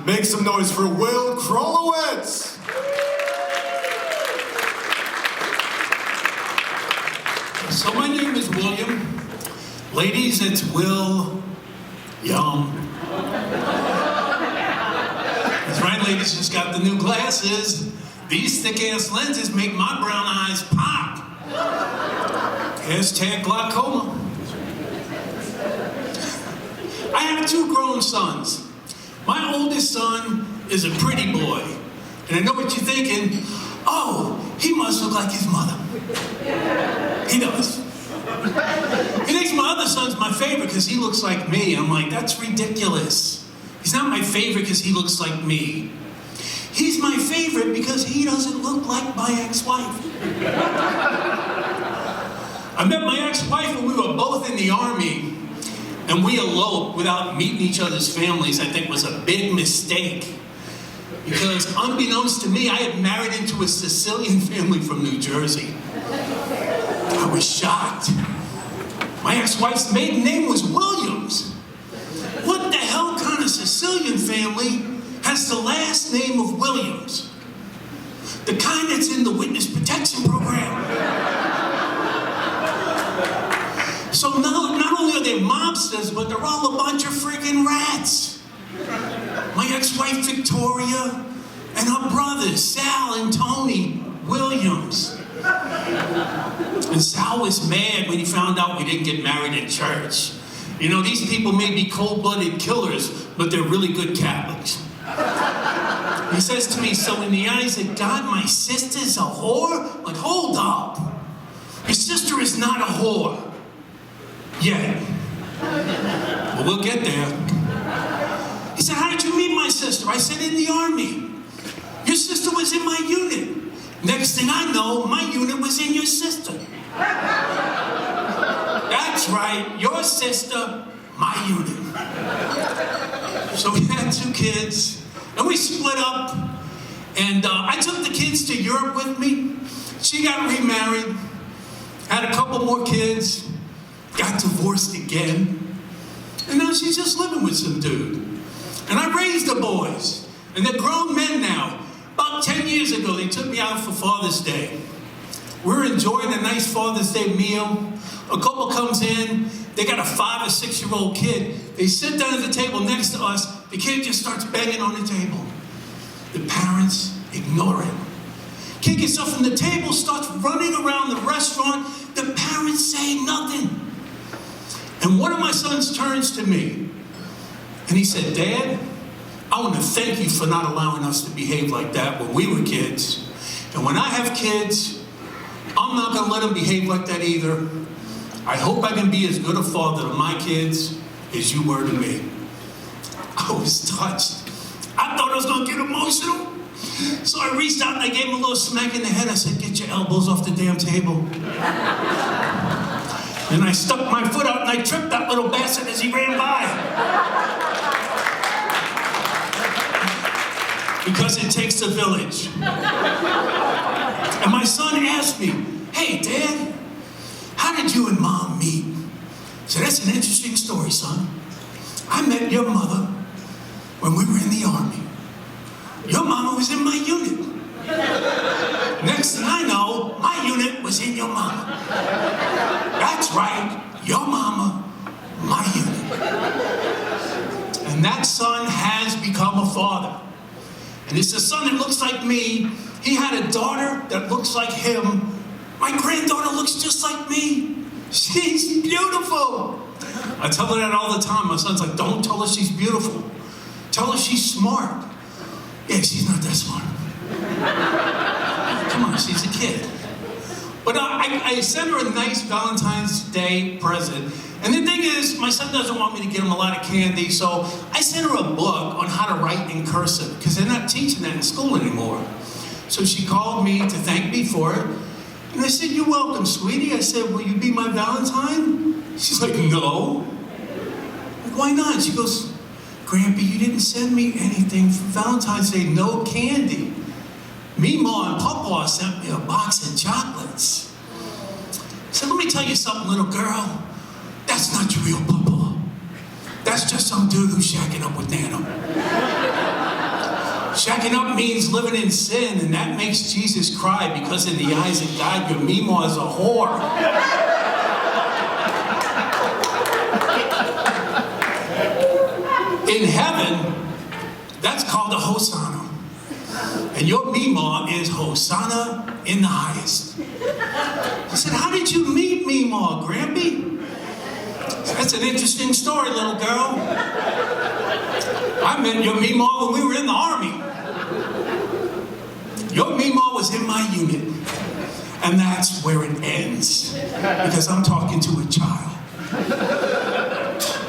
Make some noise for Will Krolowitz. So my name is William. Ladies, it's Will. Yum. That's right, ladies, just got the new glasses. These thick-ass lenses make my brown eyes pop. Hashtag glaucoma. I have 2 grown sons. My oldest son is a pretty boy. And I know what you're thinking. Oh, he must look like his mother. He does. He thinks my other son's my favorite because he looks like me. I'm like, that's ridiculous. He's not my favorite because he looks like me. He's my favorite because he doesn't look like my ex-wife. I met my ex-wife when we were both in the Army, and we eloped without meeting each other's families. I think was a big mistake. Because unbeknownst to me, I had married into a Sicilian family from New Jersey. I was shocked. My ex-wife's maiden name was Williams. What the hell kind of Sicilian family has the last name of Williams? The kind that's in the witness protection program. So not only are they mobsters, but they're all a bunch of freaking rats. My ex-wife Victoria and her brothers Sal and Tony Williams. And Sal was mad when he found out we didn't get married in church. You know, these people may be cold-blooded killers, but they're really good Catholics. He says to me, so in the eyes of God, my sister's a whore? Like, hold up. Your sister is not a whore. Yet. But we'll get there. He said, how did you meet my sister? I said, in the Army. Your sister was in my unit. Next thing I know, my unit was in your sister. That's right, your sister, my unit. So we had 2 kids, and we split up, and I took the kids to Europe with me. She got remarried, had a couple more kids, got divorced again, and now she's just living with some dude. And I raised the boys, and they're grown men now. About 10 years ago, they took me out for Father's Day. We're enjoying a nice Father's Day meal. A couple comes in, they got a 5 or 6-year-old kid. They sit down at the table next to us. The kid just starts banging on the table. The parents ignore him. Kid gets up from the table, starts running around the restaurant. The parents say nothing. And one of my sons turns to me, and he said, Dad, I want to thank you for not allowing us to behave like that when we were kids. And when I have kids, I'm not going to let them behave like that either. I hope I can be as good a father to my kids as you were to me. I was touched. I thought I was going to get emotional. So I reached out and I gave him a little smack in the head. I said, get your elbows off the damn table. And I stuck my foot out and I tripped that little bastard as he ran by. Because it takes a village. And my son asked me, hey, Dad, how did you and Mom meet? I said, that's an interesting story, son. I met your mother when we were in the Army. Your mama was in my unit. Next thing I know, my unit was in your mama. That's right, your mama, my unit. And that son has become a father. And it's a son that looks like me. He had a daughter that looks like him. My granddaughter looks just like me. She's beautiful. I tell her that all the time. My son's like, don't tell her she's beautiful. Tell her she's smart. Yeah, she's not that smart. Come on, she's a kid. But I sent her a nice Valentine's Day present. And the thing is, my son doesn't want me to get him a lot of candy, so I sent her a book on how to write in cursive, because they're not teaching that in school anymore. So she called me to thank me for it. And I said, you're welcome, sweetie. I said, will you be my Valentine? She's like, no. Like, why not? She goes, Grampy, you didn't send me anything for Valentine's Day, no candy. Meemaw and Pawpaw sent me a box of chocolates. I said, let me tell you something, little girl. That's not your real Pawpaw. That's just some dude who's shacking up with Nano. Shacking up means living in sin, and that makes Jesus cry because in the eyes of God, your Meemaw is a whore. In heaven, that's called a Hosanna. And your Meemaw is Hosanna in the highest. I said, how did you meet Meemaw, Grampy? That's an interesting story, little girl. I met your Meemaw when we were in the army. Your Meemaw was in my unit. And that's where it ends. Because I'm talking to a child.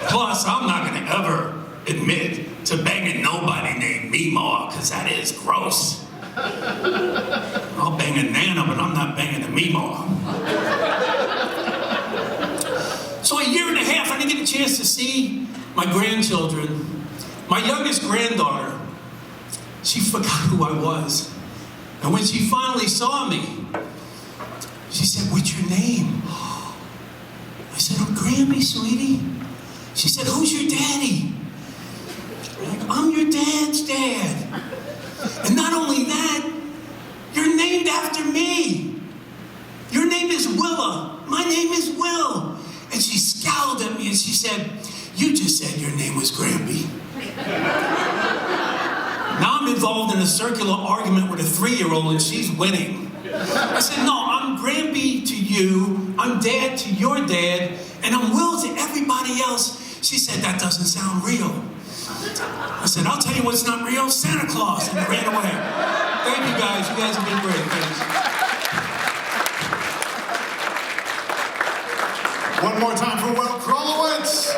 Plus, I'm not going to ever admit to banging nobody named Meemaw, because that is gross. I'll bang a Nana, but I'm not banging a Meemaw. So a year and a half, I didn't get a chance to see my grandchildren. My youngest granddaughter, she forgot who I was. And when she finally saw me, she said, what's your name? I said, I'm Grampy, sweetie. She said, who's your daddy? I'm your dad's dad. And not only that, you're named after me. Your name is Willa. My name is Will. And she scowled at me and she said, you just said your name was Grampy. Now I'm involved in a circular argument with a 3-year-old and she's winning. I said, no, I'm Grampy to you, I'm Dad to your dad, and I'm Will to everybody else. She said, that doesn't sound real. I said, I'll tell you what's not real, Santa Claus, and ran away. Thank you guys have been great, thanks. One more time for Will Krolowitz.